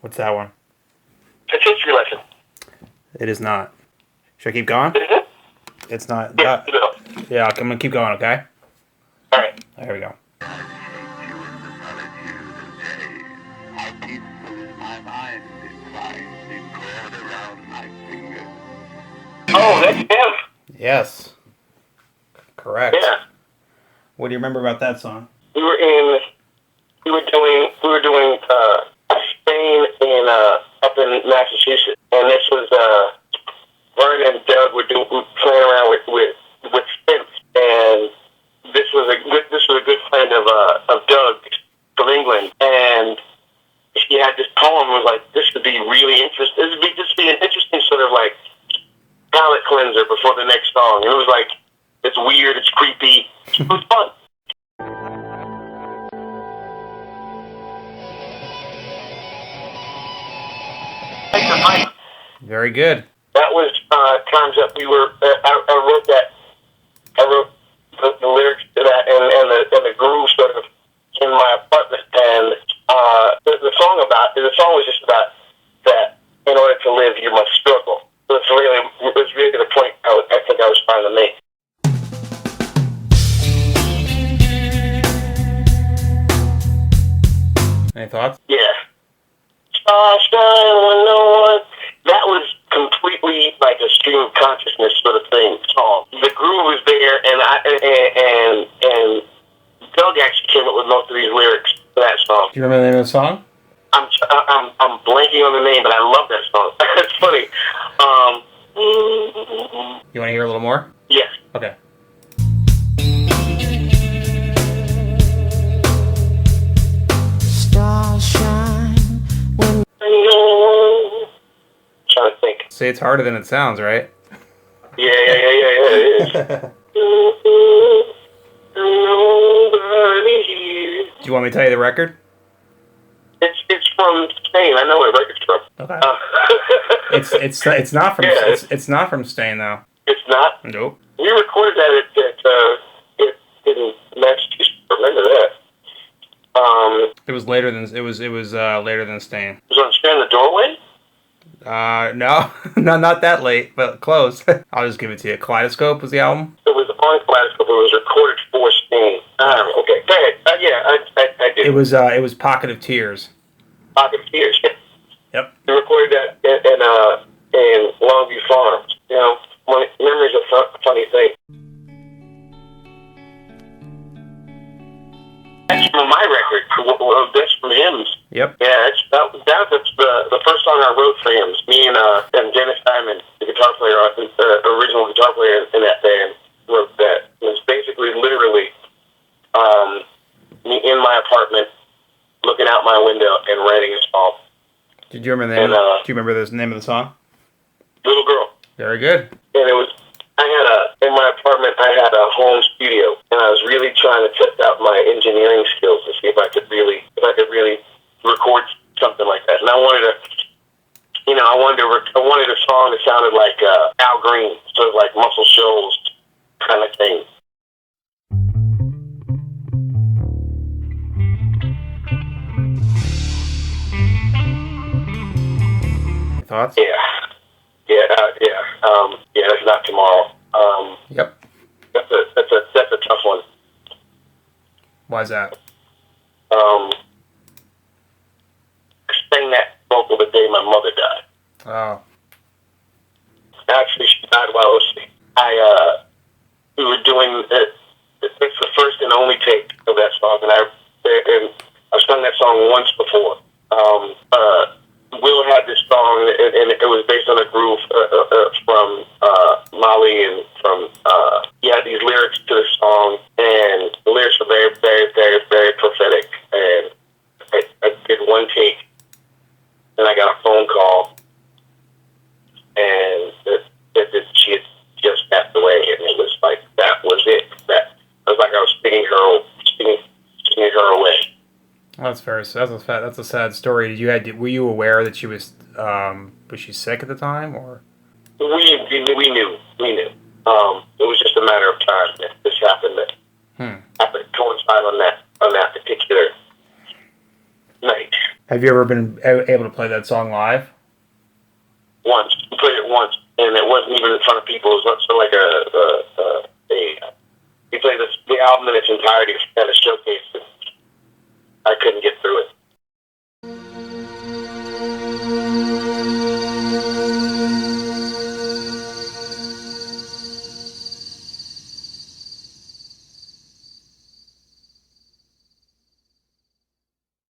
What's that one? It's history lesson. It is not. Should I keep going? Is it? It's not. Yeah, no. Yeah, I'm gonna keep going, okay? All right. There we go. Oh, that's him. Yes. Correct. Yeah. What do you remember about that song? We were doing Spain up in Massachusetts, and this was Vern and Doug were playing around with synths, and this was a good friend of Doug from England, and he had this poem. Was like, this would be really interesting. This would just be an interesting sort of like palate cleanser before the next song. And it was like, it's weird, it's creepy, it was fun. Very good. That was times that we were. I wrote that. I wrote the lyrics to that and the groove sort of in my apartment. And the song was just about that. In order to live, you must struggle. It was really the point I think I was trying to make. Any thoughts? Yeah. Starshine when no one. That was completely like a stream of consciousness sort of thing. Song. The groove was there, and Doug actually came up with most of these lyrics for that song. Do you remember the name of the song? I'm blanking on the name, but I love that song. It's funny. You want to hear a little more? Yes. Okay. Starshine when Trying to think. Say it's harder than it sounds, right? Yeah, it is. Nobody here. Do you want me to tell you the record? It's from Spain. I know where the record's from. Okay. It's not from Yeah. it's not from Spain though. It's not. Nope. We recorded that in Massachusetts. Remember that? It was later than later than Stain. It was on Stand the Doorway. No, not that late, but close. I'll just give it to you. Kaleidoscope was the album. It was on Kaleidoscope. It was recorded for Stain. Okay, go ahead. Yeah, I did. It was Pocket of Tears. Pocket of Tears. Yep. We recorded that in Longview Farms. You know, memory's a funny thing. That's from my record. That's from Hymns. Yep. Yeah, that was the first song I wrote for Hymns. Me and Dennis Diamond, the guitar player, the original guitar player in that band, wrote that. It was basically literally me in my apartment, looking out my window and writing a song. Did you remember the name? Do you remember the name of the song? Little Girl. Very good. And it was, in my apartment, I had a home studio, and I was really trying to test out my engineering skills to see if I could really record something like that. And I wanted a song that sounded like Al Green, sort of like Muscle Shoals kind of thing. Thoughts? Yeah. That's Not Tomorrow. Yep. That's a tough one. Why is that? Sang that vocal the day my mother died. Oh. Actually, she died while I was asleep. We were doing it. It's the first and only take of that song, and I've sung that song once before. Will had this song, and it was based on a groove from Mali, and he had these lyrics to the song, and the lyrics were very, very, very, very prophetic. And I did one take, and I got a phone call, and she had just passed away, and it was like, that was it. That it was like I was singing her away. That's very that's a sad story. Were you aware that she was she sick at the time, or? We knew. It was just a matter of time that this happened. Happened to coincide on that particular night. Have you ever been able to play that song live? Once we played it once, and it wasn't even in front of people. It was like we played the album in its entirety at a showcase. And I couldn't get through it.